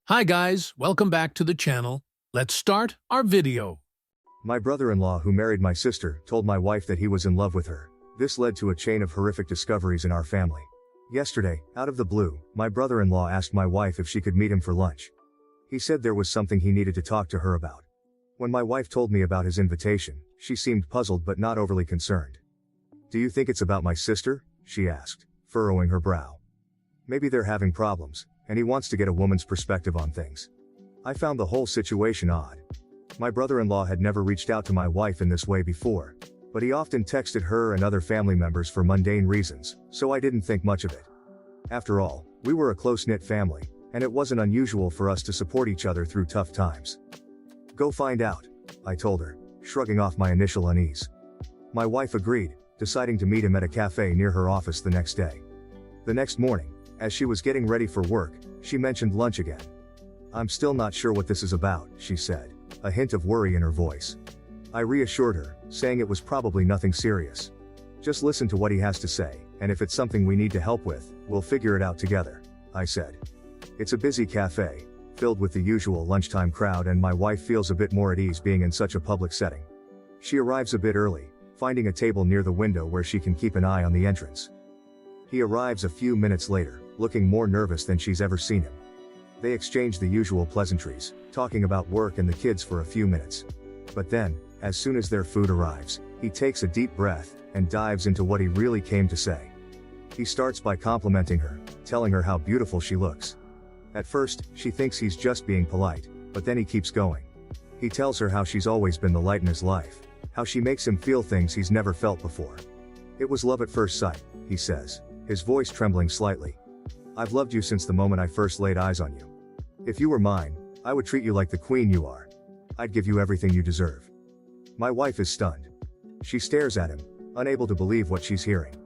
Hi guys, welcome back to the channel. Let's start our video. My brother-in-law who married my sister told my wife that he was in love with her. This led to a chain of horrific discoveries in our family. Yesterday, out of the blue, my brother-in-law asked my wife if she could meet him for lunch. He said there was something he needed to talk to her about. When my wife told me about his invitation, she seemed puzzled but not overly concerned. "Do you think it's about my sister?" she asked, furrowing her brow. "Maybe they're having problems, and he wants to get a woman's perspective on things." I found the whole situation odd. My brother-in-law had never reached out to my wife in this way before, but he often texted her and other family members for mundane reasons, so I didn't think much of it. After all, we were a close-knit family, and it wasn't unusual for us to support each other through tough times. "Go find out," I told her, shrugging off my initial unease. My wife agreed, deciding to meet him at a cafe near her office the next day. The next morning, as she was getting ready for work, she mentioned lunch again. "I'm still not sure what this is about," she said, a hint of worry in her voice. I reassured her, saying it was probably nothing serious. "Just listen to what he has to say, and if it's something we need to help with, we'll figure it out together," I said. It's a busy cafe, filled with the usual lunchtime crowd, and my wife feels a bit more at ease being in such a public setting. She arrives a bit early, finding a table near the window where she can keep an eye on the entrance. He arrives a few minutes later, looking more nervous than she's ever seen him. They exchange the usual pleasantries, talking about work and the kids for a few minutes. But then, as soon as their food arrives, he takes a deep breath and dives into what he really came to say. He starts by complimenting her, telling her how beautiful she looks. At first, she thinks he's just being polite, but then he keeps going. He tells her how she's always been the light in his life, how she makes him feel things he's never felt before. "It was love at first sight," he says, his voice trembling slightly. "I've loved you since the moment I first laid eyes on you. If you were mine, I would treat you like the queen you are. I'd give you everything you deserve." My wife is stunned. She stares at him, unable to believe what she's hearing.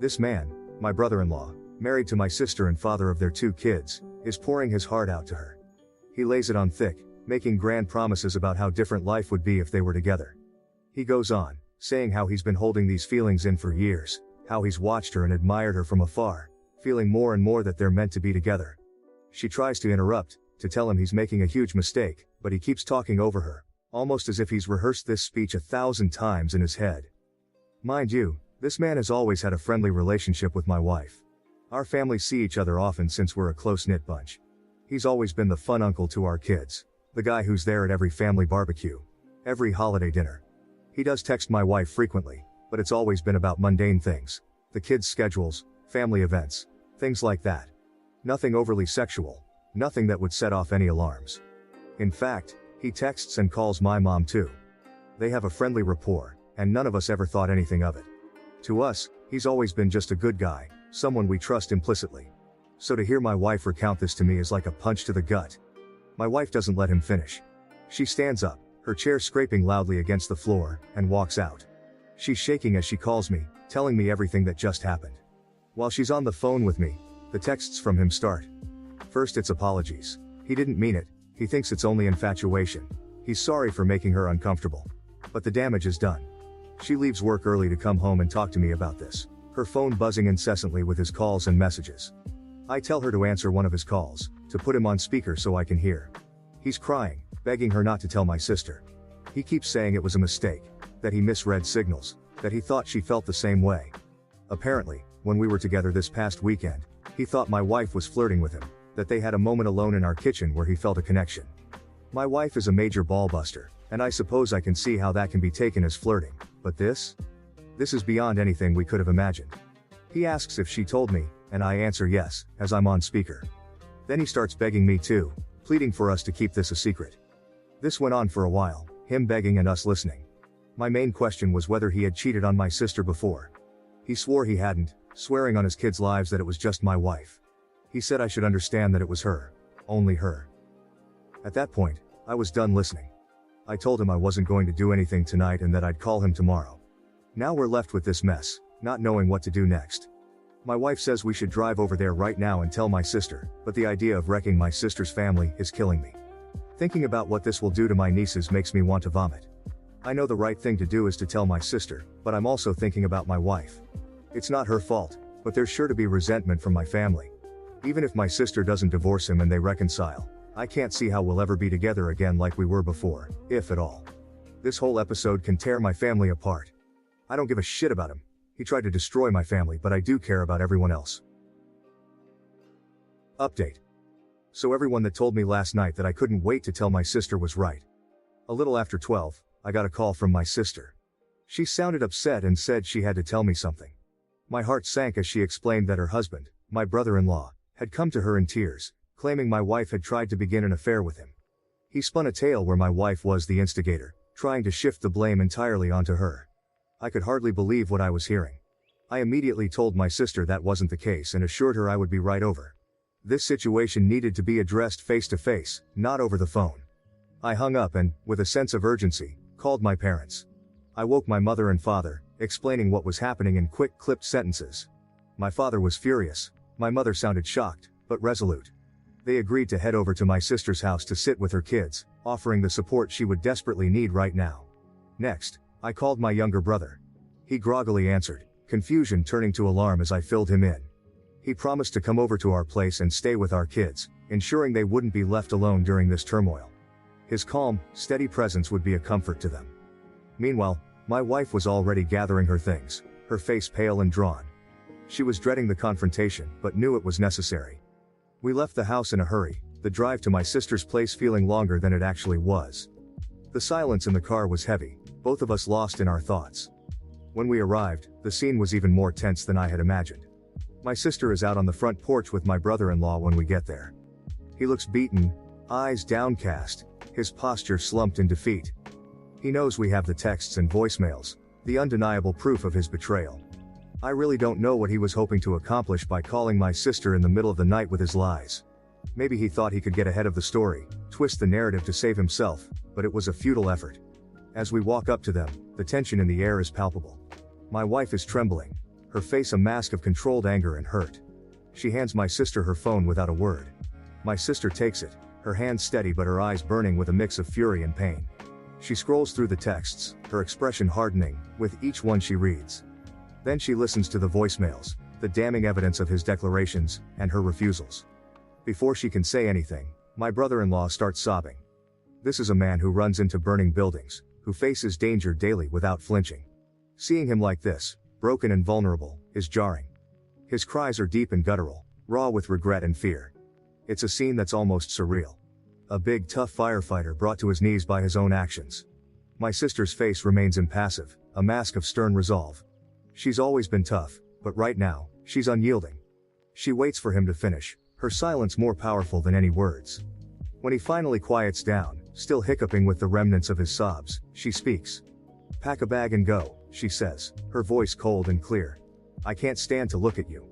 This man, my brother-in-law, married to my sister and father of their 2 kids, is pouring his heart out to her. He lays it on thick, making grand promises about how different life would be if they were together. He goes on, saying how he's been holding these feelings in for years, how he's watched her and admired her from afar, feeling more and more that they're meant to be together. She tries to interrupt, to tell him he's making a huge mistake, but he keeps talking over her, almost as if he's rehearsed this speech 1,000 times in his head. Mind you, this man has always had a friendly relationship with my wife. Our families see each other often since we're a close-knit bunch. He's always been the fun uncle to our kids, the guy who's there at every family barbecue, every holiday dinner. He does text my wife frequently, but it's always been about mundane things, the kids' schedules, family events, things like that. Nothing overly sexual, nothing that would set off any alarms. In fact, he texts and calls my mom too. They have a friendly rapport, and none of us ever thought anything of it. To us, he's always been just a good guy, someone we trust implicitly. So to hear my wife recount this to me is like a punch to the gut. My wife doesn't let him finish. She stands up, her chair scraping loudly against the floor, and walks out. She's shaking as she calls me, telling me everything that just happened. While she's on the phone with me, the texts from him start. First it's apologies. He didn't mean it, he thinks it's only infatuation. He's sorry for making her uncomfortable. But the damage is done. She leaves work early to come home and talk to me about this, her phone buzzing incessantly with his calls and messages. I tell her to answer one of his calls, to put him on speaker so I can hear. He's crying, begging her not to tell my sister. He keeps saying it was a mistake, that he misread signals, that he thought she felt the same way. Apparently, when we were together this past weekend, he thought my wife was flirting with him, that they had a moment alone in our kitchen where he felt a connection. My wife is a major ballbuster, and I suppose I can see how that can be taken as flirting, but this is beyond anything we could have imagined. He asks if she told me, and I answer yes, as I'm on speaker. Then he starts begging me too, pleading for us to keep this a secret. This went on for a while, him begging and us listening. My main question was whether he had cheated on my sister before. He swore he hadn't, swearing on his kids' lives that it was just my wife. He said I should understand that it was her, only her. At that point, I was done listening. I told him I wasn't going to do anything tonight and that I'd call him tomorrow. Now we're left with this mess, not knowing what to do next. My wife says we should drive over there right now and tell my sister, but the idea of wrecking my sister's family is killing me. Thinking about what this will do to my nieces makes me want to vomit. I know the right thing to do is to tell my sister, but I'm also thinking about my wife. It's not her fault, but there's sure to be resentment from my family. Even if my sister doesn't divorce him and they reconcile, I can't see how we'll ever be together again like we were before, if at all. This whole episode can tear my family apart. I don't give a shit about him. He tried to destroy my family, but I do care about everyone else. Update. So everyone that told me last night that I couldn't wait to tell my sister was right. A little after 12, I got a call from my sister. She sounded upset and said she had to tell me something. My heart sank as she explained that her husband, my brother-in-law, had come to her in tears, claiming my wife had tried to begin an affair with him. He spun a tale where my wife was the instigator, trying to shift the blame entirely onto her. I could hardly believe what I was hearing. I immediately told my sister that wasn't the case and assured her I would be right over. This situation needed to be addressed face to face, not over the phone. I hung up and, with a sense of urgency, called my parents. I woke my mother and father, explaining what was happening in quick clipped sentences. My father was furious. My mother sounded shocked, but resolute. They agreed to head over to my sister's house to sit with her kids, offering the support she would desperately need right now. Next, I called my younger brother. He groggily answered, confusion turning to alarm as I filled him in. He promised to come over to our place and stay with our kids, ensuring they wouldn't be left alone during this turmoil. His calm, steady presence would be a comfort to them. Meanwhile, my wife was already gathering her things, her face pale and drawn. She was dreading the confrontation, but knew it was necessary. We left the house in a hurry, the drive to my sister's place feeling longer than it actually was. The silence in the car was heavy, both of us lost in our thoughts. When we arrived, the scene was even more tense than I had imagined. My sister is out on the front porch with my brother-in-law when we get there. He looks beaten, eyes downcast, his posture slumped in defeat. He knows we have the texts and voicemails, the undeniable proof of his betrayal. I really don't know what he was hoping to accomplish by calling my sister in the middle of the night with his lies. Maybe he thought he could get ahead of the story, twist the narrative to save himself, but it was a futile effort. As we walk up to them, the tension in the air is palpable. My wife is trembling, her face a mask of controlled anger and hurt. She hands my sister her phone without a word. My sister takes it, her hands steady but her eyes burning with a mix of fury and pain. She scrolls through the texts, her expression hardening, with each one she reads. Then she listens to the voicemails, the damning evidence of his declarations, and her refusals. Before she can say anything, my brother-in-law starts sobbing. This is a man who runs into burning buildings, who faces danger daily without flinching. Seeing him like this, broken and vulnerable, is jarring. His cries are deep and guttural, raw with regret and fear. It's a scene that's almost surreal. A big tough firefighter brought to his knees by his own actions. My sister's face remains impassive, a mask of stern resolve. She's always been tough, but right now, she's unyielding. She waits for him to finish, her silence more powerful than any words. When he finally quiets down, still hiccuping with the remnants of his sobs, she speaks. Pack a bag and go, she says, her voice cold and clear. I can't stand to look at you.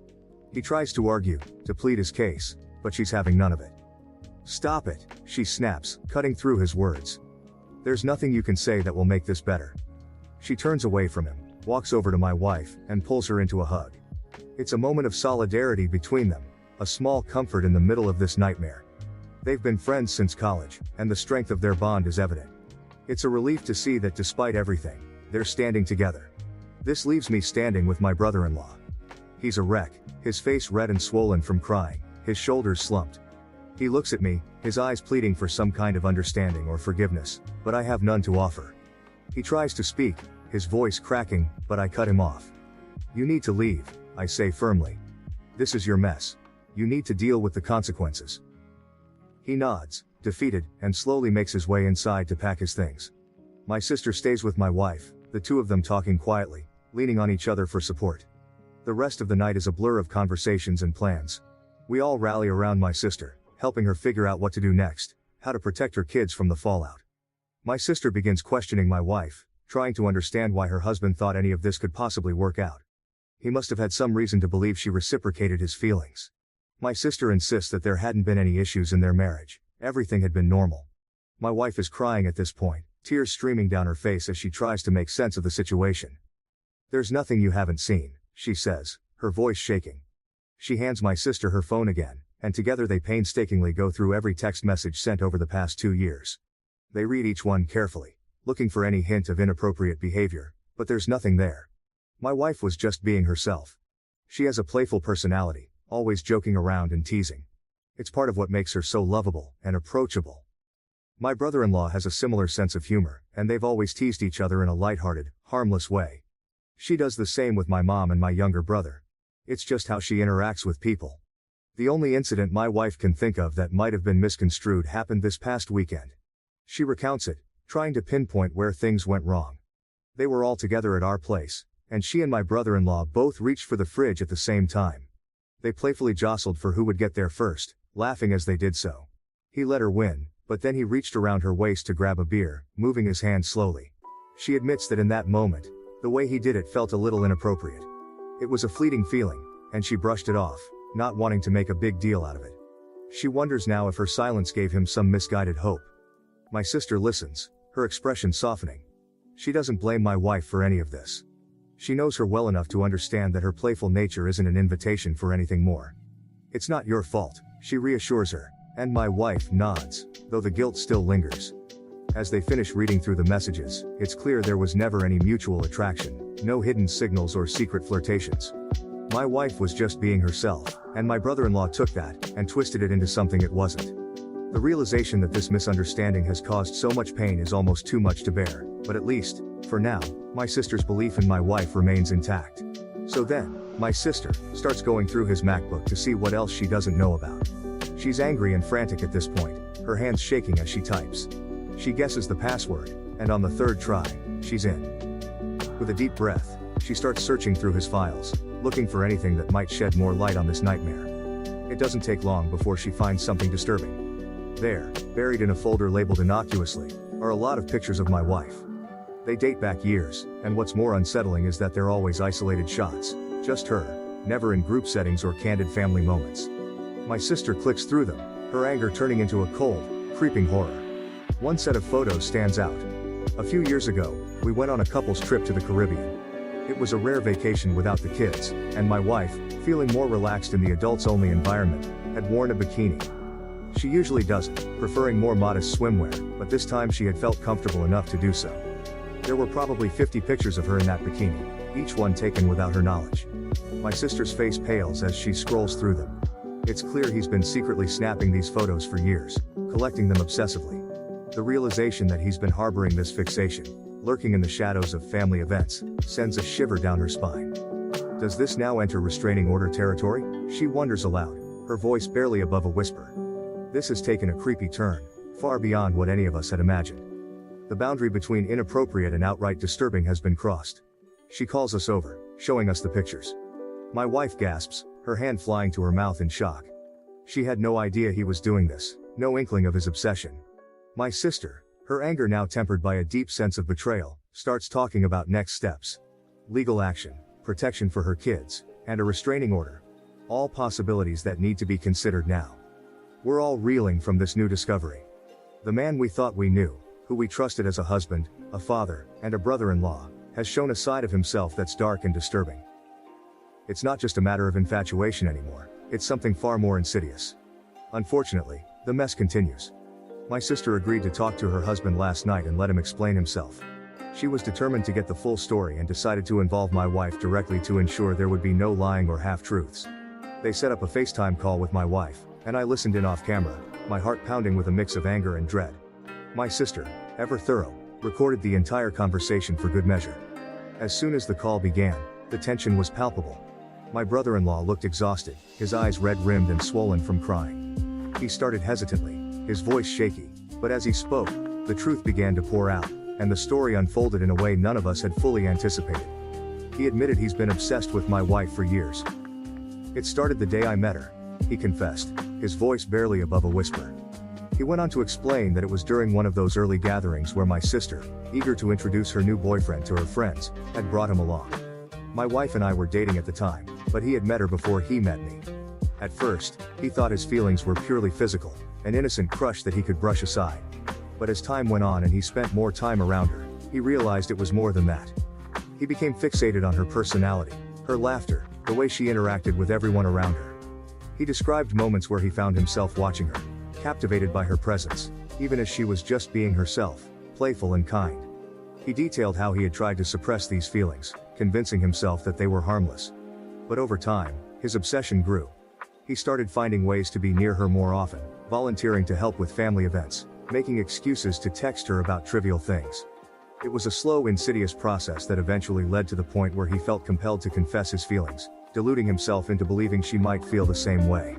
He tries to argue, to plead his case, but she's having none of it. Stop it, she snaps, cutting through his words. There's nothing you can say that will make this better. She turns away from him, walks over to my wife, and pulls her into a hug. It's a moment of solidarity between them, a small comfort in the middle of this nightmare. They've been friends since college, and the strength of their bond is evident. It's a relief to see that despite everything, they're standing together. This leaves me standing with my brother-in-law. He's a wreck, his face red and swollen from crying, his shoulders slumped. He looks at me, his eyes pleading for some kind of understanding or forgiveness, but I have none to offer. He tries to speak, his voice cracking, but I cut him off. You need to leave, I say firmly. This is your mess. You need to deal with the consequences. He nods, defeated, and slowly makes his way inside to pack his things. My sister stays with my wife, the two of them talking quietly, leaning on each other for support. The rest of the night is a blur of conversations and plans. We all rally around my sister, helping her figure out what to do next, how to protect her kids from the fallout. My sister begins questioning my wife, trying to understand why her husband thought any of this could possibly work out. He must have had some reason to believe she reciprocated his feelings. My sister insists that there hadn't been any issues in their marriage, everything had been normal. My wife is crying at this point, tears streaming down her face as she tries to make sense of the situation. There's nothing you haven't seen, she says, her voice shaking. She hands my sister her phone again, and together they painstakingly go through every text message sent over the past 2 years. They read each one carefully, looking for any hint of inappropriate behavior, but there's nothing there. My wife was just being herself. She has a playful personality, always joking around and teasing. It's part of what makes her so lovable and approachable. My brother-in-law has a similar sense of humor, and they've always teased each other in a lighthearted, harmless way. She does the same with my mom and my younger brother. It's just how she interacts with people. The only incident my wife can think of that might have been misconstrued happened this past weekend. She recounts it, trying to pinpoint where things went wrong. They were all together at our place, and she and my brother-in-law both reached for the fridge at the same time. They playfully jostled for who would get there first, laughing as they did so. He let her win, but then he reached around her waist to grab a beer, moving his hand slowly. She admits that in that moment, the way he did it felt a little inappropriate. It was a fleeting feeling, and she brushed it off, not wanting to make a big deal out of it. She wonders now if her silence gave him some misguided hope. My sister listens, her expression softening. She doesn't blame my wife for any of this. She knows her well enough to understand that her playful nature isn't an invitation for anything more. It's not your fault, she reassures her, and my wife nods, though the guilt still lingers. As they finish reading through the messages, it's clear there was never any mutual attraction, no hidden signals or secret flirtations. My wife was just being herself, and my brother-in-law took that and twisted it into something it wasn't. The realization that this misunderstanding has caused so much pain is almost too much to bear, but at least, for now, my sister's belief in my wife remains intact. So then, my sister starts going through his MacBook to see what else she doesn't know about. She's angry and frantic at this point, her hands shaking as she types. She guesses the password, and on the third try, she's in. With a deep breath, she starts searching through his files, looking for anything that might shed more light on this nightmare. It doesn't take long before she finds something disturbing. There, buried in a folder labeled innocuously, are a lot of pictures of my wife. They date back years, and what's more unsettling is that they're always isolated shots, just her, never in group settings or candid family moments. My sister clicks through them, her anger turning into a cold, creeping horror. One set of photos stands out. A few years ago, we went on a couple's trip to the Caribbean. It was a rare vacation without the kids, and my wife, feeling more relaxed in the adults-only environment, had worn a bikini. She usually doesn't, preferring more modest swimwear, but this time she had felt comfortable enough to do so. There were probably 50 pictures of her in that bikini, each one taken without her knowledge. My sister's face pales as she scrolls through them. It's clear he's been secretly snapping these photos for years, collecting them obsessively. The realization that he's been harboring this fixation, lurking in the shadows of family events, sends a shiver down her spine. Does this now enter restraining order territory? She wonders aloud, her voice barely above a whisper. This has taken a creepy turn, far beyond what any of us had imagined. The boundary between inappropriate and outright disturbing has been crossed. She calls us over, showing us the pictures. My wife gasps, her hand flying to her mouth in shock. She had no idea he was doing this, no inkling of his obsession. My sister, her anger now tempered by a deep sense of betrayal, starts talking about next steps. Legal action, protection for her kids, and a restraining order. All possibilities that need to be considered now. We're all reeling from this new discovery. The man we thought we knew, who we trusted as a husband, a father, and a brother-in-law, has shown a side of himself that's dark and disturbing. It's not just a matter of infatuation anymore, it's something far more insidious. Unfortunately, the mess continues. My sister agreed to talk to her husband last night and let him explain himself. She was determined to get the full story and decided to involve my wife directly to ensure there would be no lying or half-truths. They set up a FaceTime call with my wife, and I listened in off camera, my heart pounding with a mix of anger and dread. My sister, ever thorough, recorded the entire conversation for good measure. As soon as the call began, the tension was palpable. My brother-in-law looked exhausted, his eyes red-rimmed and swollen from crying. He started hesitantly, his voice shaky, but as he spoke, the truth began to pour out, and the story unfolded in a way none of us had fully anticipated. He admitted he's been obsessed with my wife for years. It started the day I met her, he confessed, his voice barely above a whisper. He went on to explain that it was during one of those early gatherings where my sister, eager to introduce her new boyfriend to her friends, had brought him along. My wife and I were dating at the time, but he had met her before he met me. At first, he thought his feelings were purely physical, an innocent crush that he could brush aside. But as time went on and he spent more time around her, he realized it was more than that. He became fixated on her personality, her laughter, the way she interacted with everyone around her. He described moments where he found himself watching her, captivated by her presence, even as she was just being herself, playful and kind. He detailed how he had tried to suppress these feelings, convincing himself that they were harmless. But over time, his obsession grew. He started finding ways to be near her more often, volunteering to help with family events, making excuses to text her about trivial things. It was a slow, insidious process that eventually led to the point where he felt compelled to confess his feelings, deluding himself into believing she might feel the same way.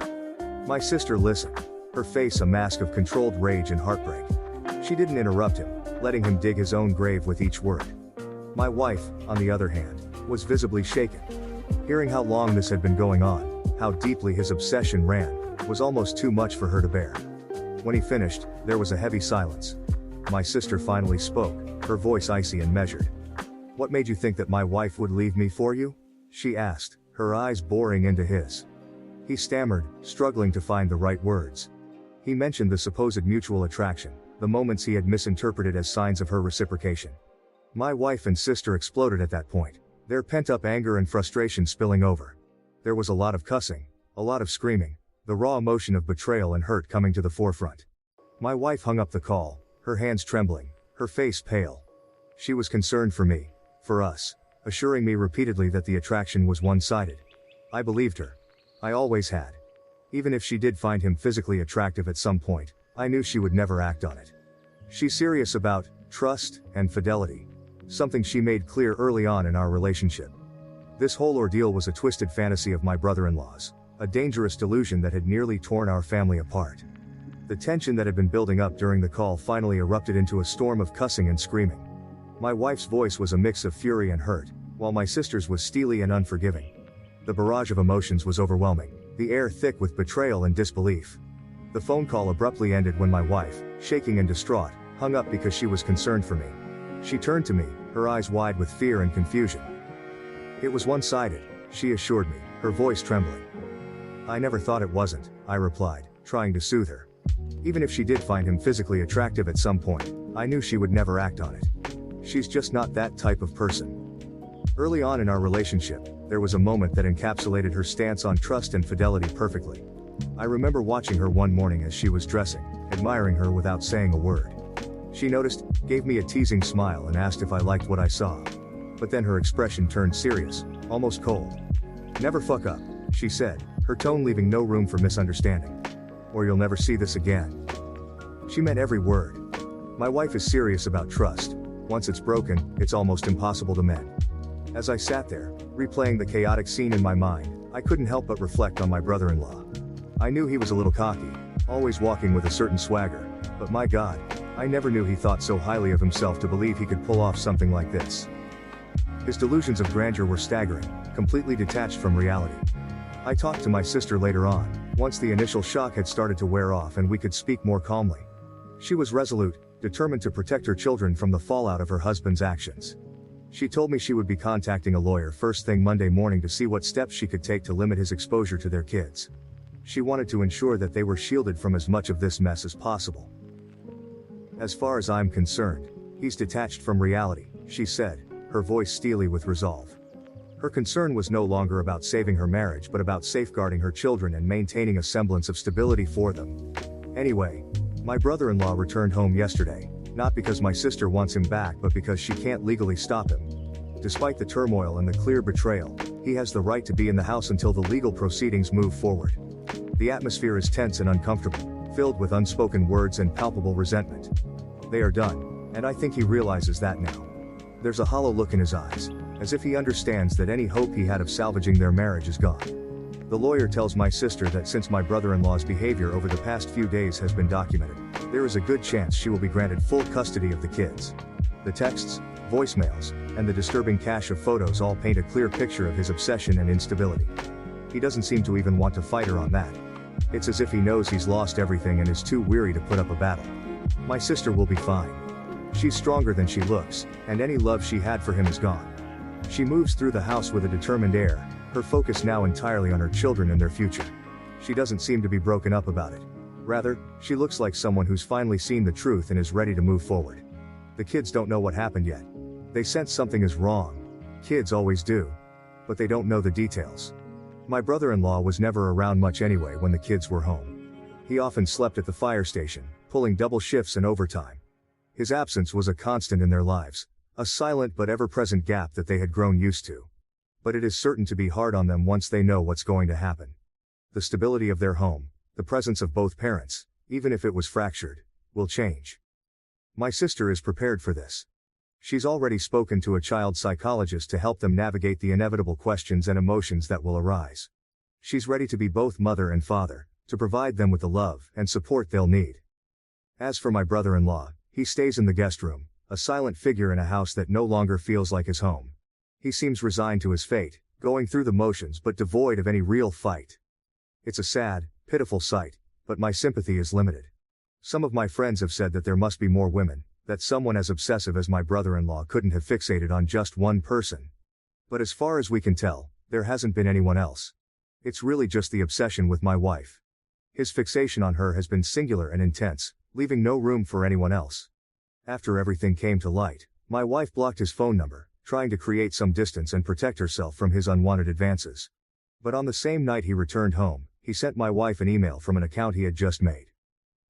My sister listened, her face a mask of controlled rage and heartbreak. She didn't interrupt him, letting him dig his own grave with each word. My wife, on the other hand, was visibly shaken. Hearing how long this had been going on, how deeply his obsession ran, was almost too much for her to bear. When he finished, there was a heavy silence. My sister finally spoke, her voice icy and measured. "What made you think that my wife would leave me for you?" she asked, her eyes boring into his. He stammered, struggling to find the right words. He mentioned the supposed mutual attraction, the moments he had misinterpreted as signs of her reciprocation. My wife and sister exploded at that point, their pent-up anger and frustration spilling over. There was a lot of cussing, a lot of screaming, the raw emotion of betrayal and hurt coming to the forefront. My wife hung up the call, her hands trembling, her face pale. She was concerned for me, for us, assuring me repeatedly that the attraction was one-sided. I believed her. I always had. Even if she did find him physically attractive at some point, I knew she would never act on it. She's serious about trust and fidelity, something she made clear early on in our relationship. This whole ordeal was a twisted fantasy of my brother-in-law's, a dangerous delusion that had nearly torn our family apart. The tension that had been building up during the call finally erupted into a storm of cussing and screaming. My wife's voice was a mix of fury and hurt, while my sister's was steely and unforgiving. The barrage of emotions was overwhelming, the air thick with betrayal and disbelief. The phone call abruptly ended when my wife, shaking and distraught, hung up because she was concerned for me. She turned to me, her eyes wide with fear and confusion. "It was one-sided," she assured me, her voice trembling. "I never thought it wasn't," I replied, trying to soothe her. Even if she did find him physically attractive at some point, I knew she would never act on it. She's just not that type of person. Early on in our relationship, there was a moment that encapsulated her stance on trust and fidelity perfectly. I remember watching her one morning as she was dressing, admiring her without saying a word. She noticed, gave me a teasing smile and asked if I liked what I saw. But then her expression turned serious, almost cold. "Never fuck up," she said, her tone leaving no room for misunderstanding. "Or you'll never see this again." She meant every word. My wife is serious about trust. Once it's broken, it's almost impossible to mend. As I sat there, replaying the chaotic scene in my mind, I couldn't help but reflect on my brother-in-law. I knew he was a little cocky, always walking with a certain swagger, but my God, I never knew he thought so highly of himself to believe he could pull off something like this. His delusions of grandeur were staggering, completely detached from reality. I talked to my sister later on, once the initial shock had started to wear off and we could speak more calmly. She was resolute, determined to protect her children from the fallout of her husband's actions. She told me she would be contacting a lawyer first thing Monday morning to see what steps she could take to limit his exposure to their kids. She wanted to ensure that they were shielded from as much of this mess as possible. "As far as I'm concerned, he's detached from reality," she said, her voice steely with resolve. Her concern was no longer about saving her marriage but about safeguarding her children and maintaining a semblance of stability for them. Anyway, my brother-in-law returned home yesterday, not because my sister wants him back but because she can't legally stop him. Despite the turmoil and the clear betrayal, he has the right to be in the house until the legal proceedings move forward. The atmosphere is tense and uncomfortable, filled with unspoken words and palpable resentment. They are done, and I think he realizes that now. There's a hollow look in his eyes, as if he understands that any hope he had of salvaging their marriage is gone. The lawyer tells my sister that since my brother-in-law's behavior over the past few days has been documented, there is a good chance she will be granted full custody of the kids. The texts, voicemails, and the disturbing cache of photos all paint a clear picture of his obsession and instability. He doesn't seem to even want to fight her on that. It's as if he knows he's lost everything and is too weary to put up a battle. My sister will be fine. She's stronger than she looks, and any love she had for him is gone. She moves through the house with a determined air, her focus now entirely on her children and their future. She doesn't seem to be broken up about it. Rather, she looks like someone who's finally seen the truth and is ready to move forward. The kids don't know what happened yet. They sense something is wrong. Kids always do. But they don't know the details. My brother-in-law was never around much anyway when the kids were home. He often slept at the fire station, pulling double shifts and overtime. His absence was a constant in their lives, a silent but ever-present gap that they had grown used to. But it is certain to be hard on them once they know what's going to happen. the stability of their home, the presence of both parents, even if it was fractured, will change. My sister is prepared for this. She's already spoken to a child psychologist to help them navigate the inevitable questions and emotions that will arise. She's ready to be both mother and father, to provide them with the love and support they'll need. As for my brother-in-law, he stays in the guest room, a silent figure in a house that no longer feels like his home. He seems resigned to his fate, going through the motions but devoid of any real fight. It's a sad, pitiful sight, but my sympathy is limited. Some of my friends have said that there must be more women, that someone as obsessive as my brother-in-law couldn't have fixated on just one person. But as far as we can tell, there hasn't been anyone else. It's really just the obsession with my wife. His fixation on her has been singular and intense, leaving no room for anyone else. After everything came to light, my wife blocked his phone number, trying to create some distance and protect herself from his unwanted advances. But on the same night he returned home, he sent my wife an email from an account he had just made.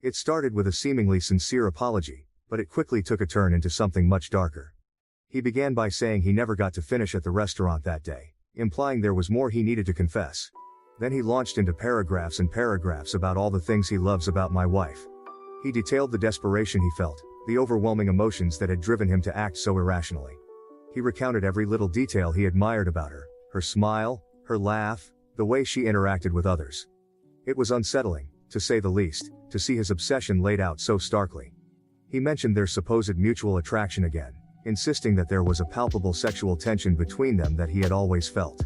It started with a seemingly sincere apology, but it quickly took a turn into something much darker. He began by saying he never got to finish at the restaurant that day, implying there was more he needed to confess. Then he launched into paragraphs and paragraphs about all the things he loves about my wife. He detailed the desperation he felt, the overwhelming emotions that had driven him to act so irrationally. He recounted every little detail he admired about her, her smile, her laugh, the way she interacted with others. It was unsettling, to say the least, to see his obsession laid out so starkly. He mentioned their supposed mutual attraction again, insisting that there was a palpable sexual tension between them that he had always felt.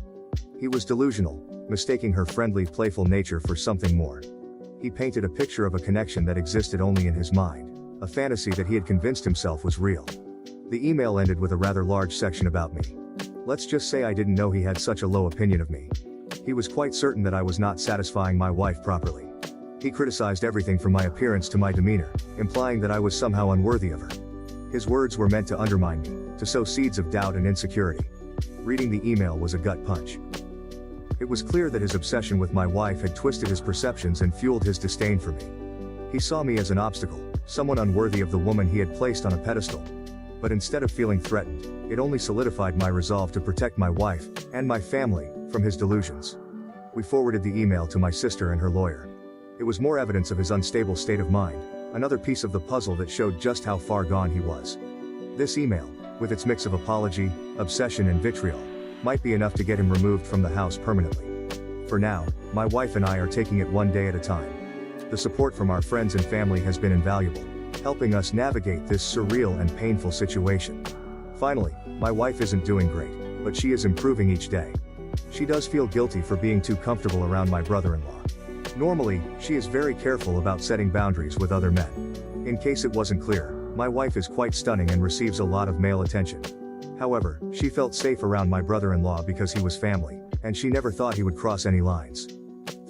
He was delusional, mistaking her friendly, playful nature for something more. He painted a picture of a connection that existed only in his mind, a fantasy that he had convinced himself was real. The email ended with a rather large section about me. Let's just say I didn't know he had such a low opinion of me. He was quite certain that I was not satisfying my wife properly. He criticized everything from my appearance to my demeanor, implying that I was somehow unworthy of her. His words were meant to undermine me, to sow seeds of doubt and insecurity. Reading the email was a gut punch. It was clear that his obsession with my wife had twisted his perceptions and fueled his disdain for me. He saw me as an obstacle, someone unworthy of the woman he had placed on a pedestal. But instead of feeling threatened, it only solidified my resolve to protect my wife, and my family, from his delusions. We forwarded the email to my sister and her lawyer. It was more evidence of his unstable state of mind, another piece of the puzzle that showed just how far gone he was. This email, with its mix of apology, obsession and vitriol, might be enough to get him removed from the house permanently. For now, my wife and I are taking it one day at a time. The support from our friends and family has been invaluable, helping us navigate this surreal and painful situation. Finally, my wife isn't doing great, but she is improving each day. She does feel guilty for being too comfortable around my brother-in-law. Normally, she is very careful about setting boundaries with other men. In case it wasn't clear, my wife is quite stunning and receives a lot of male attention. However, she felt safe around my brother-in-law because he was family, and she never thought he would cross any lines.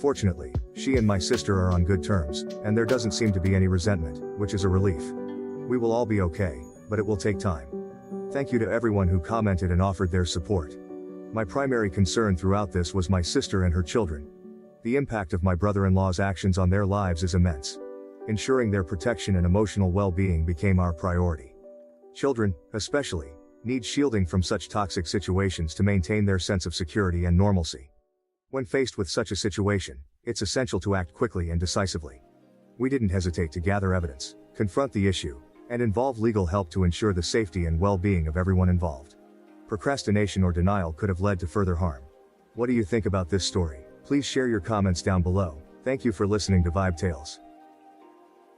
Fortunately, she and my sister are on good terms, and there doesn't seem to be any resentment, which is a relief. We will all be okay, but it will take time. Thank you to everyone who commented and offered their support. My primary concern throughout this was my sister and her children. The impact of my brother-in-law's actions on their lives is immense. Ensuring their protection and emotional well-being became our priority. Children, especially, need shielding from such toxic situations to maintain their sense of security and normalcy. When faced with such a situation, it's essential to act quickly and decisively. We didn't hesitate to gather evidence, confront the issue, and involve legal help to ensure the safety and well-being of everyone involved. Procrastination or denial could have led to further harm. What do you think about this story? Please share your comments down below. Thank you for listening to Vibe Tales.